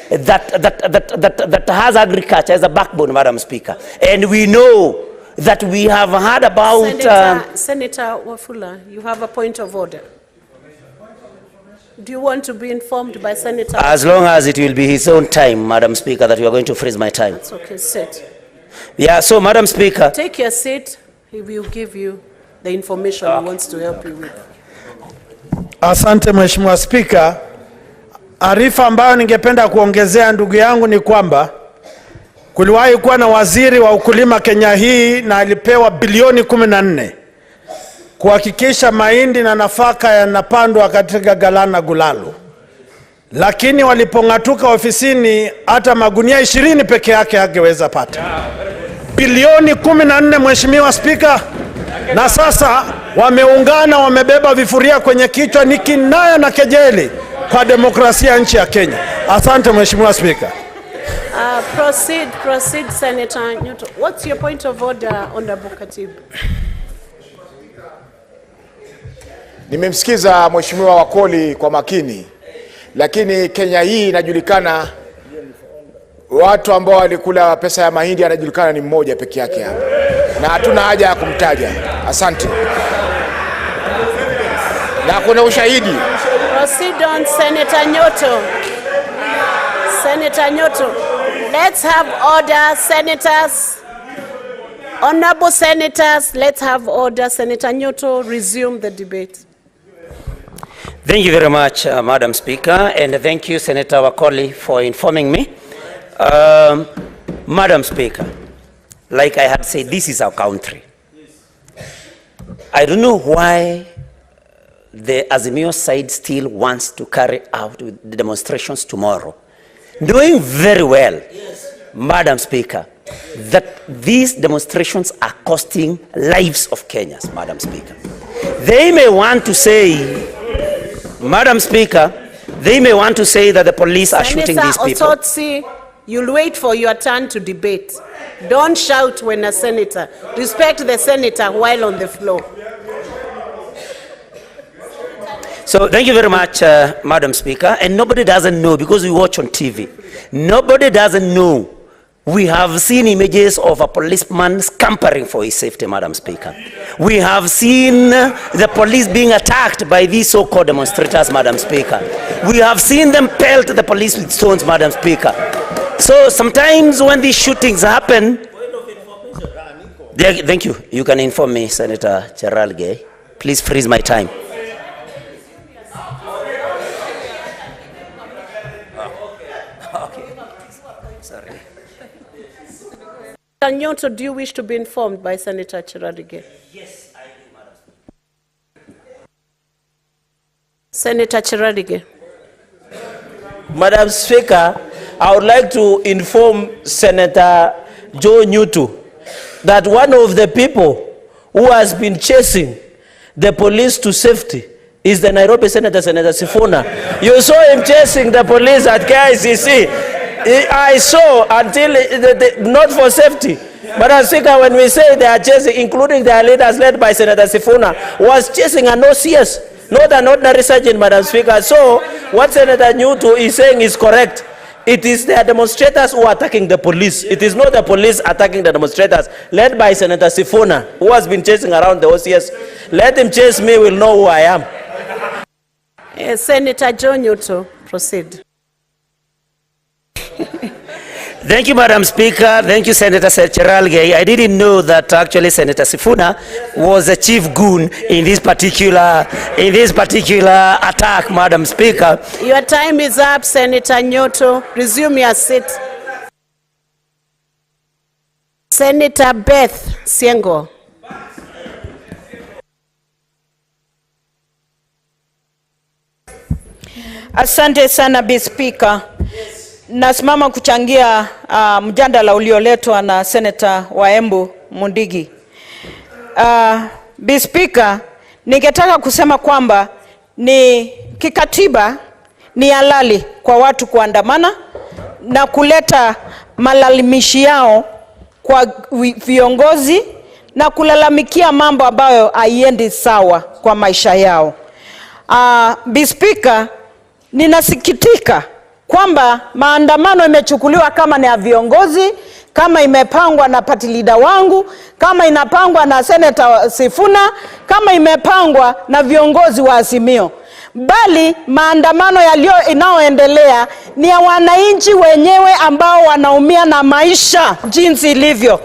that has agriculture as a backbone, Madam Speaker. And we know that we have heard about... Senator Wafula, you have a point of order. Do you want to be informed by Senator? As long as it will be his own time, Madam Speaker, that you are going to freeze my time. That's okay, sit. Yeah, so Madam Speaker... Take your seat. He will give you the information he wants to help you with. Asante Mheshimiwa Spika. Arifa ambayo ningependa kuongezea ndugu yangu ni kwamba kuliwahi kuwa na waziri wa ukulima Kenya hii na alipewa bilioni 14 kuhakikisha mahindi na nafaka yanapandwa katika Galana Gulalu. Lakini walipongatuka ofisini hata magunia 20 peke yake hangeweza pata. Bilioni 14, Mheshimiwa Spika, na sasa wameungana, wamebeba vifuria kwenye kichwa. Ni kinaya na kejeli kwa demokrasia nchi ya Kenya. Asante Mheshimiwa Spika. Proceed, Senator Nyoto. What's your point of order, Honorable Katibu? Nimemsikiza Mheshimiwa Wakoli kwa makini, lakini Kenya hii inajulikana, watu ambao walikula pesa ya mahindi anajulikana ni mmoja peke yake hapa, na hatuna haja ya kumtaja. Asante. Na kuna ushahidi. Proceed on, Senator Nyoto. Senator Nyoto, let's have order, senators. Honorable senators, let's have order. Senator Nyoto, resume the debate. Thank you very much, Madam Speaker, and thank you, Senator Wakoli, for informing me Madam Speaker, like I had said, this is our country. I don't know why the Azimio side still wants to carry out the demonstrations tomorrow, knowing very well, Madam Speaker, that these demonstrations are costing lives of Kenyans, Madam Speaker. They may want to say, Madam Speaker, they may want to say that the police are shooting these people. Ototsi, you'll wait for your turn to debate. Don't shout when a senator. Respect the senator while on the floor. So thank you very much, Madam Speaker. And nobody doesn't know, because we watch on TV, nobody doesn't know. We have seen images of a policeman scampering for his safety, Madam Speaker. We have seen the police being attacked by these so-called demonstrators, Madam Speaker. We have seen them pelt the police with stones, Madam Speaker. So sometimes when these shootings happen, thank you. You can inform me, Senator Cherargei. Please freeze my time. Nyoto, do you wish to be informed by Senator Cherargei? Yes, I do, Madam. Senator Cherargei. Madam Speaker, I would like to inform Senator Joe Nyutu that one of the people who has been chasing the police to safety is the Nairobi Senator, Senator Sifuna. You saw him chasing the police at KICC. I saw until, not for safety. Madam Speaker, when we say they are chasing, including their leaders led by Senator Sifuna, was chasing an OCS, not an ordinary sergeant, Madam Speaker. So what Senator Nyutu is saying is correct. It is the demonstrators who are attacking the police. It is not the police attacking the demonstrators, led by Senator Sifuna, who has been chasing around the OCS. Let him chase me, we'll know who I am. Senator Joe Nyutu, proceed. Thank you, Madam Speaker. Thank you, Senator Cherargei. I didn't know that actually Senator Sifuna was the chief goon in this particular attack, Madam Speaker. Your time is up, Senator Nyoto. Resume your seat. Senator Beth Siengo. Asante sana, Bi Speaker. Nasimama kuchangia mjadala ulioletwa na Senator wa Embu Mundigi. Bi Speaker, ningetaka kusema kwamba ni kikatiba ni halali kwa watu kuandamana na kuleta malalamishi yao kwa viongozi na kulalamikia mambo ambayo haiendi sawa kwa maisha yao. Bi Speaker, ninasikitika kwamba maandamano imechukuliwa kama ni ya viongozi, kama imepangwa na party leader wangu, kama inapangwa na Senator Sifuna, kama imepangwa na viongozi wa Azimio. Bali maandamano inayoendelea ni ya wananchi wenyewe ambao wanaumia na maisha jinsi ilivyo.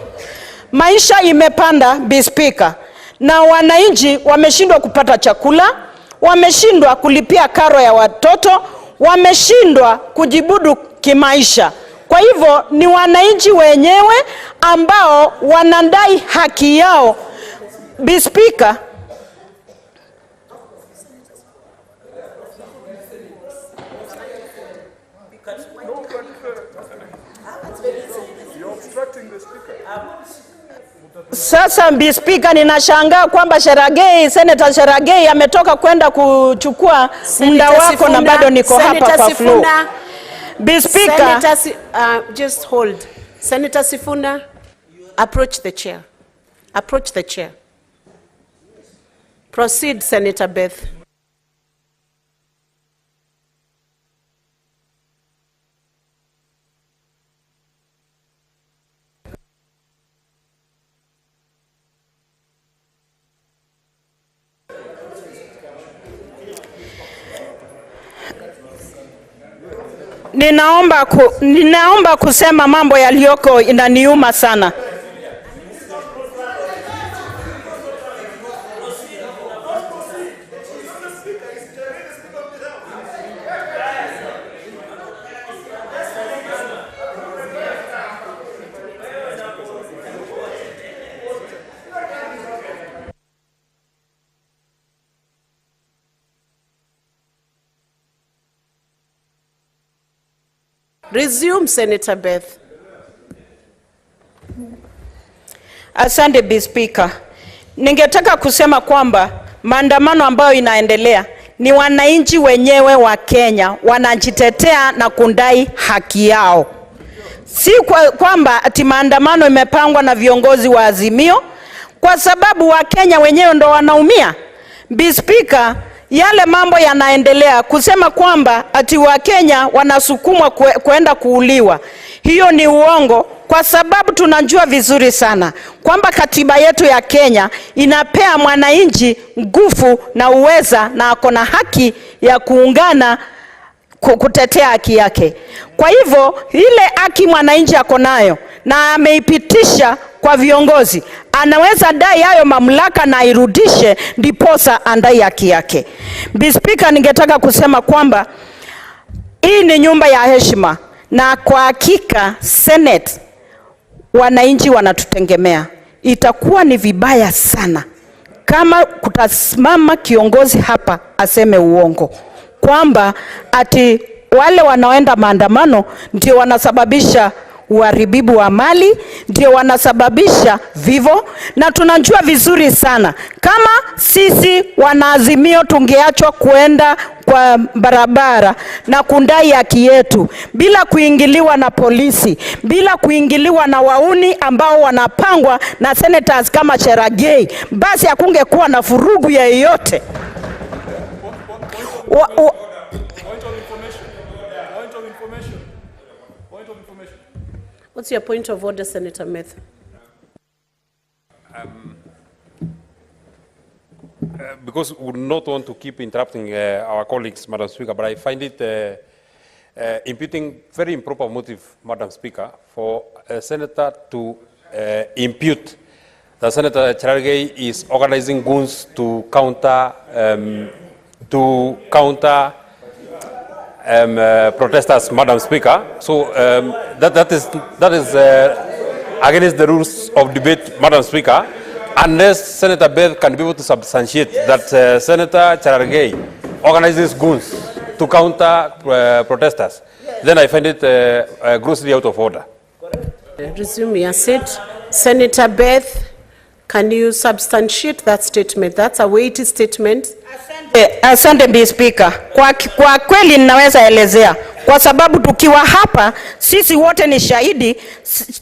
Maisha imepanda, Bi Speaker, na wananchi wameshindwa kupata chakula, wameshindwa kulipia karo ya watoto, wameshindwa kujibudu kimaisha. Kwa hivyo ni wananchi wenyewe ambao wanadai haki yao. Bi Speaker, sasa Bi Speaker, ninashangaa kwamba Senator Cherargei ametoka kwenda kuchukua muda wako na bado niko hapa kwa floor. Bi Speaker, just hold. Senator Sifuna, approach the chair. Approach the chair. Proceed, Senator Beth. Ninaomba kusema mambo yaliyoko inaniuma sana. Resume, Senator Beth. Asante Bi Speaker. Ningetaka kusema kwamba maandamano ambayo inaendelea ni wananchi wenyewe wa Kenya wanajitetea na kudai haki yao. Si kwamba ati maandamano imepangwa na viongozi wa Azimio, kwa sababu wa Kenya wenyewe ndo wanaumia. Bi Speaker, yale mambo yanaendelea kusema kwamba ati wa Kenya wanasukumwa kwenda kuuliwa, hiyo ni uongo, kwa sababu tunajua vizuri sana kwamba katiba yetu ya Kenya inapea mwananchi nguvu na uweza na akona haki ya kuungana kutetea haki yake. Kwa hivyo ile haki mwananchi akonayo na ameipitisha kwa viongozi, anaweza dai hayo mamlaka na irudishe, ndiposa andai haki yake. Bi Speaker, ningetaka kusema kwamba hii ni nyumba ya heshima, na kwa hakika Senate wananchi wanatutegemea. Itakuwa ni vibaya sana kama kutasimama kiongozi hapa aseme uongo kwamba ati wale wanaoenda maandamano ndio wanasababisha uharibifu wa mali, ndio wanasababisha vivo. Na tunajua vizuri sana kama sisi wanaazimio tungeachwa kuenda kwa barabara na kundai haki yetu bila kuingiliwa na polisi, bila kuingiliwa na wauni ambao wanapangwa na senators kama Cherargei, basi hakungekuwa na furugu ya yoyote. What's your point of order, Senator Matthew? Because we would not want to keep interrupting our colleagues, Madam Speaker, but I find it imputing very improper motive, Madam Speaker, for a senator to impute that Senator Cherargei is organizing goons to counter protesters, Madam Speaker. So that is against the rules of debate, Madam Speaker, unless Senator Beth can be able to substantiate that Senator Cherargei organizes goons to counter protesters. Then I find it grossly out of order. Resume your seat. Senator Beth, can you substantiate that statement? That's a weighty statement. Asante Bi Speaker. Kwa kweli ninaweza elezea, kwa sababu tukiwa hapa sisi wote ni shahidi.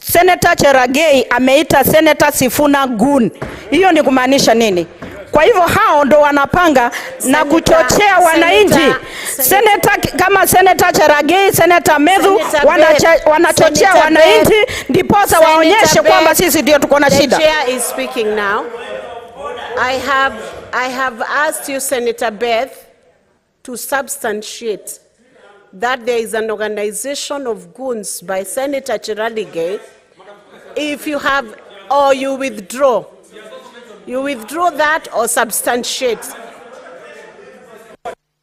Senator Cherargei ameita Senator Sifuna goon. Hiyo ni kumaanisha nini? Kwa hivyo hao ndo wanapanga na kuchochea wananchi. Senator kama Senator Cherargei, Senator Medhu wanachochea wananchi ndiposa waonyeshe kwamba sisi ndio tuko na shida. The chair is speaking now. I have asked you, Senator Beth, to substantiate that there is an organization of goons by Senator Cherargei. If you have, or you withdraw that or substantiate.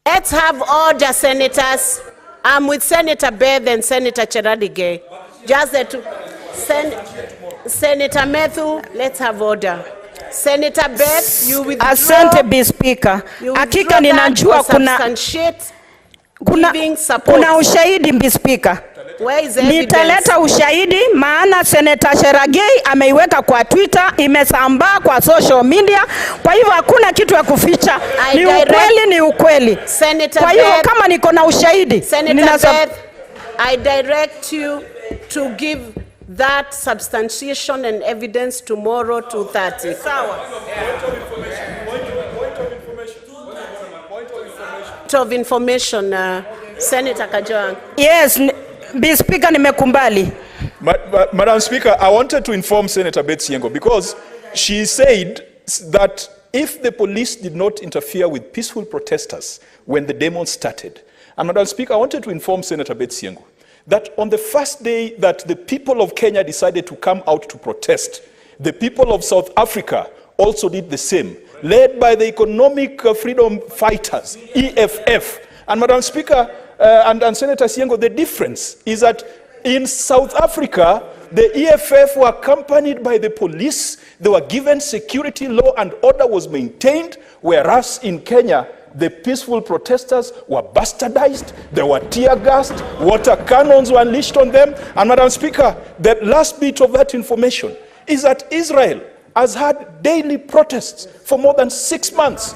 Let's have order, senators. I'm with Senator Beth and Senator Cherargei. Just the two. Senator Matthew, let's have order. Senator Beth, you withdraw. Asante Bi Speaker. Hakika ninajua kuna ushahidi Bi Speaker. Nitaleta ushahidi, maana Senator Cherargei ameiweka kwa Twitter, imesambaa kwa social media. Kwa hivyo hakuna kitu ya kuficha. Ni ukweli, ni ukweli. Kwa hivyo kama niko na ushahidi, Senator Beth, I direct you to give that substantiation and evidence tomorrow 2:30. Point of information, Senator Kajwang. Yes, Bi Speaker, nimekumbali. Madam Speaker, I wanted to inform Senator Beth Siengo because she said that if the police did not interfere with peaceful protesters when the demo started, and Madam Speaker, I wanted to inform Senator Beth Siengo that on the first day that the people of Kenya decided to come out to protest, the people of South Africa also did the same, led by the Economic Freedom Fighters, EFF. And Madam Speaker, and Senator Siengo, the difference is that in South Africa, the EFF were accompanied by the police, they were given security, law and order was maintained, whereas in Kenya, the peaceful protesters were bastardized, they were tear gassed, water cannons were unleashed on them. And Madam Speaker, the last bit of that information is that Israel has had daily protests for more than 6 months.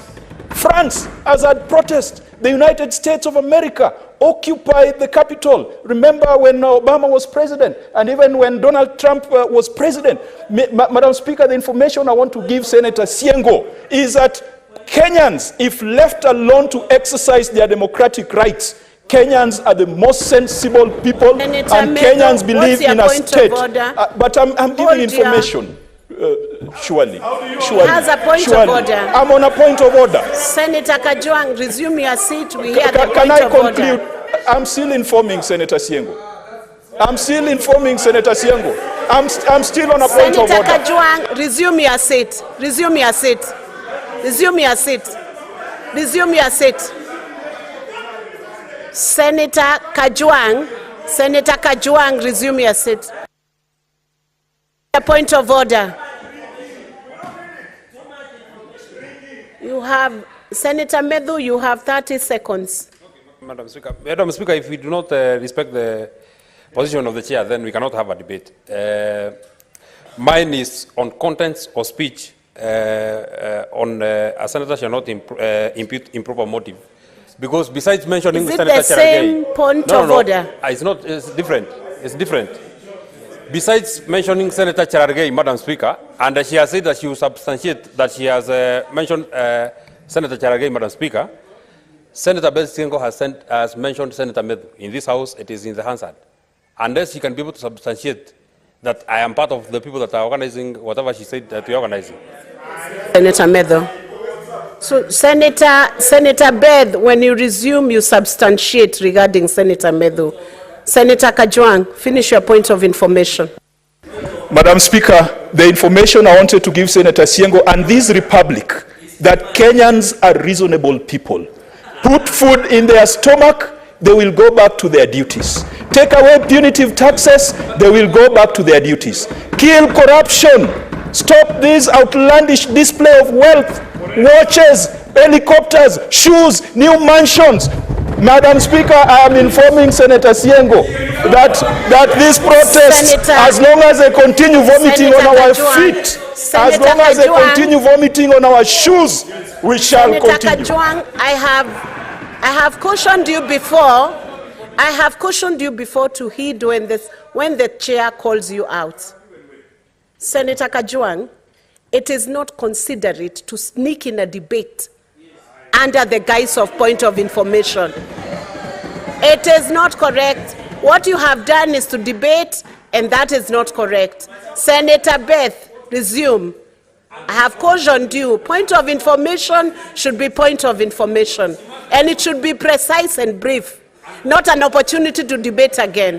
France has had protests. The United States of America occupied the Capitol. Remember when Obama was president, and even when Donald Trump was president. Madam Speaker, the information I want to give Senator Siengo is that Kenyans, if left alone to exercise their democratic rights, Kenyans are the most sensible people, Senator and Medo, Kenyans believe in a state. But I'm giving information. Surely. Has a point of order. I'm on a point of order. Senator Kajwang, resume your seat. We hear the Can point I of conclude? order. I'm still informing Senator Siengo. I'm still informing Senator Siengo. I'm still on a point of Senator order. Kajwang, resume your seat. Resume your seat. Resume your seat. Resume your seat. Senator Kajwang, resume your seat. A point of order. You have, Senator Medu, you have 30 seconds. Madam Speaker, if we do not respect the position of the chair, then we cannot have a debate. Mine is on contents or speech on a senator shall not impute improper motive. Because besides mentioning is it Senator the same point of order? It's not. It's different. It's different. Besides mentioning Senator Cherargei, Madam Speaker, and she has said that she will substantiate that she has mentioned Senator Cherargei, Madam Speaker, Senator Belsingo has mentioned Senator Medu. In this House, it is in the Hansard. Unless she can be able to substantiate that I am part of the people that are organizing whatever she said that we are organizing. Senator Medu. So, Senator Beth, when you resume, you substantiate regarding Senator Medu. Senator Kajwang, finish your point of information. Madam Speaker, the information I wanted to give Senator Siengo and this republic, that Kenyans are reasonable people. Put food in their stomach, they will go back to their duties. Take away punitive taxes, they will go back to their duties. Kill corruption. Stop this outlandish display of wealth, watches, helicopters, shoes, new mansions. Madam Speaker, I am informing Senator Siengo that these protests, as long as they continue vomiting on our feet, as long as they continue vomiting on our shoes, we shall continue. Senator Kajwang, I have cautioned you before. I have cautioned you before to heed when the chair calls you out. Senator Kajwang, it is not considerate to sneak in a debate under the guise of point of information. It is not correct. What you have done is to debate, and that is not correct. Senator Beth, resume. I have cautioned you. Point of information should be point of information, and it should be precise and brief, not an opportunity to debate again.